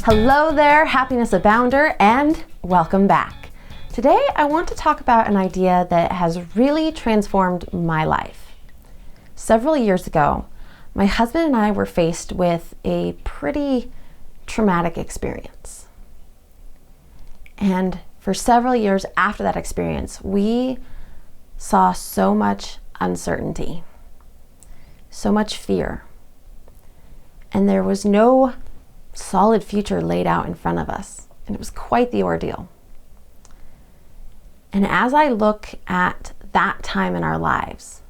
Hello there, happiness abounder, and welcome back. Today I want to talk about an idea that has really transformed my life. Several years ago, my husband and I were faced with a pretty traumatic experience. And for several years after that experience, we saw so much uncertainty, so much fear, and there was no solid future laid out in front of us, and it was quite the ordeal. And as I look at that time in our lives,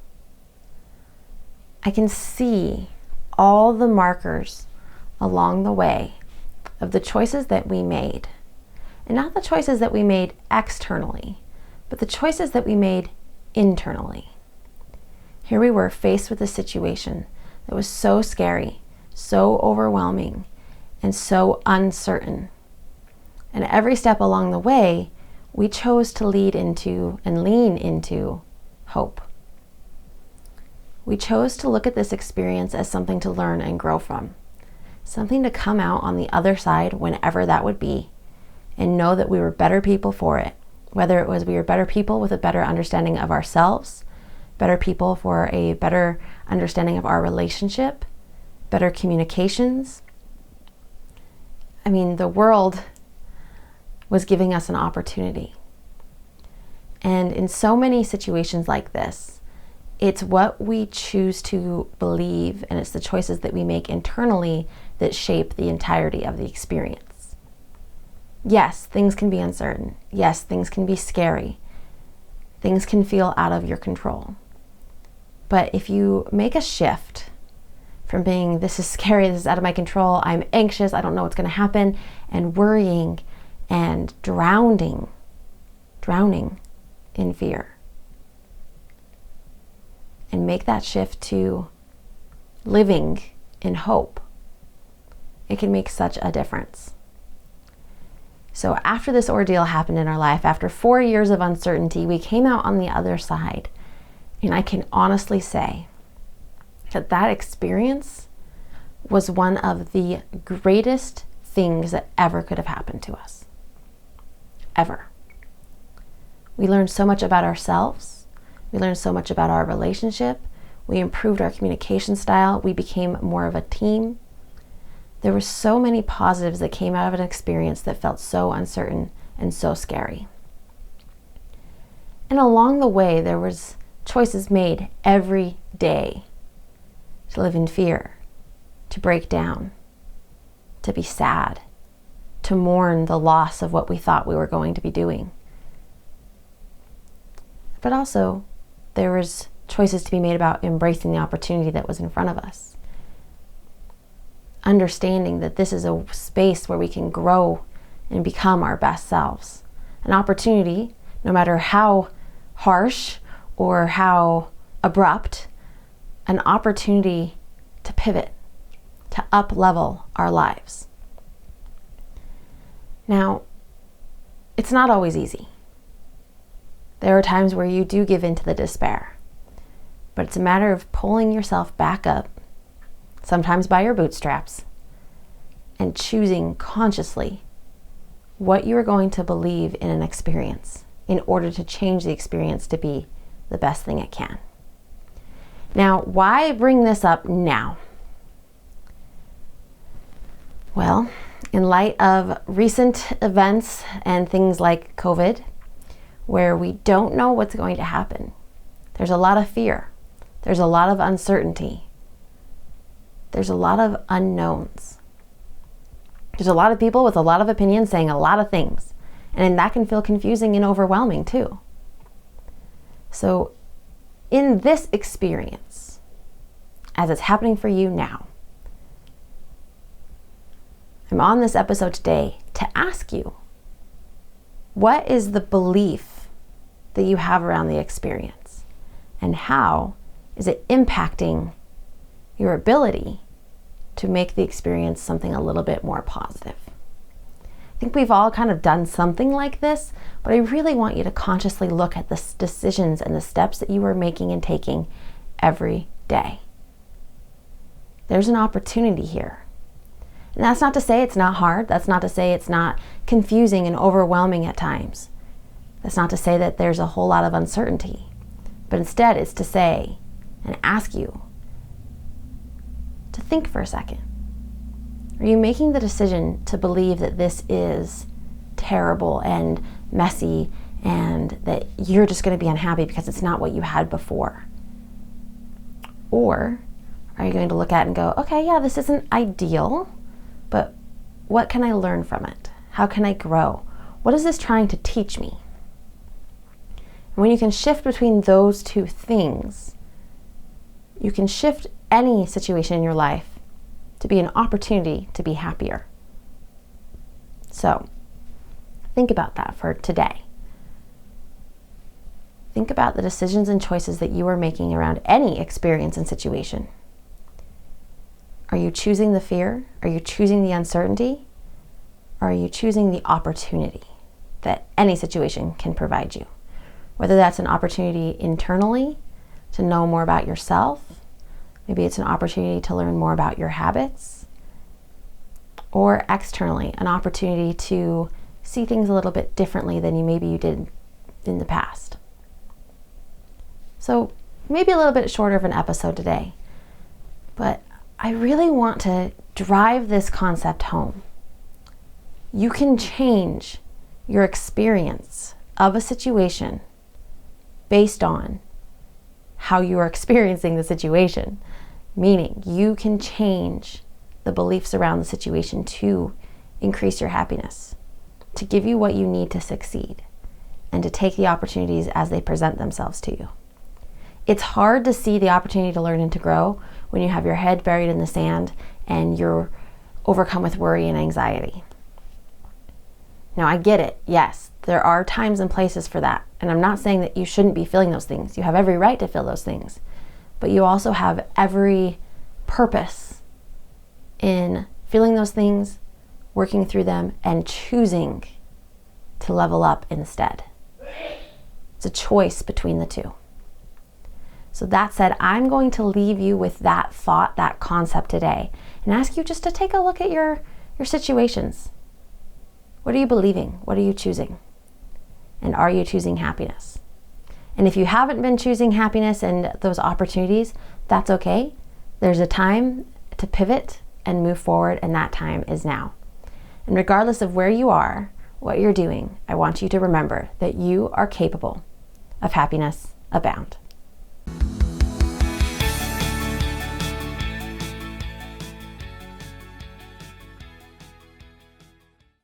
I can see all the markers along the way of the choices that we made, and not the choices that we made externally, but the choices that we made internally. Here we were faced with a situation that was so scary, so overwhelming, and so uncertain. And every step along the way, we chose to lead into and lean into hope. We chose to look at this experience as something to learn and grow from, something to come out on the other side whenever that would be, and know that we were better people for it. Whether it was we were better people with a better understanding of ourselves, better people for a better understanding of our relationship, better communications. I mean, the world was giving us an opportunity. And in so many situations like this, it's what we choose to believe, and it's the choices that we make internally that shape the entirety of the experience. Yes, things can be uncertain. Yes, things can be scary. Things can feel out of your control. But if you make a shift from being, this is scary, this is out of my control, I'm anxious, I don't know what's going to happen, and worrying and drowning in fear, and make that shift to living in hope, it can make such a difference. So after this ordeal happened in our life, after 4 years of uncertainty, we came out on the other side. And I can honestly say that experience was one of the greatest things that ever could have happened to us. Ever. We learned so much about ourselves. We learned so much about our relationship. We improved our communication style. We became more of a team. There were so many positives that came out of an experience that felt so uncertain and so scary. And along the way, there was choices made every day to live in fear, to break down, to be sad, to mourn the loss of what we thought we were going to be doing. But also, there was choices to be made about embracing the opportunity that was in front of us. Understanding that this is a space where we can grow and become our best selves. An opportunity, no matter how harsh or how abrupt, an opportunity to pivot, to up-level our lives. Now, it's not always easy. There are times where you do give in to the despair, but it's a matter of pulling yourself back up, sometimes by your bootstraps, and choosing consciously what you are going to believe in an experience in order to change the experience to be the best thing it can. Now, why bring this up now? Well, in light of recent events and things like COVID, where we don't know what's going to happen, there's a lot of fear, there's a lot of uncertainty, there's a lot of unknowns. There's a lot of people with a lot of opinions saying a lot of things, and that can feel confusing and overwhelming too. So in this experience, as it's happening for you now, I'm on this episode today to ask you, what is the belief that you have around the experience? And how is it impacting your ability to make the experience something a little bit more positive? I think we've all kind of done something like this, but I really want you to consciously look at the decisions and the steps that you are making and taking every day. There's an opportunity here. And that's not to say it's not hard. That's not to say it's not confusing and overwhelming at times. That's not to say that there's a whole lot of uncertainty. But instead, it's to say and ask you to think for a second. Are you making the decision to believe that this is terrible and messy and that you're just going to be unhappy because it's not what you had before? Or are you going to look at it and go, okay, yeah, this isn't ideal, but what can I learn from it? How can I grow? What is this trying to teach me? And when you can shift between those two things, you can shift any situation in your life to be an opportunity to be happier. So, think about that for today. Think about the decisions and choices that you are making around any experience and situation. Are you choosing the fear? Are you choosing the uncertainty? Or are you choosing the opportunity that any situation can provide you? Whether that's an opportunity internally to know more about yourself, maybe it's an opportunity to learn more about your habits, or externally, an opportunity to see things a little bit differently than maybe you did in the past. So maybe a little bit shorter of an episode today, but I really want to drive this concept home. You can change your experience of a situation based on how you are experiencing the situation. Meaning, you can change the beliefs around the situation to increase your happiness, to give you what you need to succeed, and to take the opportunities as they present themselves to you. It's hard to see the opportunity to learn and to grow when you have your head buried in the sand and you're overcome with worry and anxiety. Now, I get it. Yes, there are times and places for that. And I'm not saying that you shouldn't be feeling those things. You have every right to feel those things. But you also have every purpose in feeling those things, working through them, and choosing to level up instead. It's a choice between the two. So that said, I'm going to leave you with that thought, that concept today, and ask you just to take a look at your situations. What are you believing? What are you choosing? And are you choosing happiness? And if you haven't been choosing happiness and those opportunities, that's okay. There's a time to pivot and move forward, and that time is now. And regardless of where you are, what you're doing, I want you to remember that you are capable of happiness abound.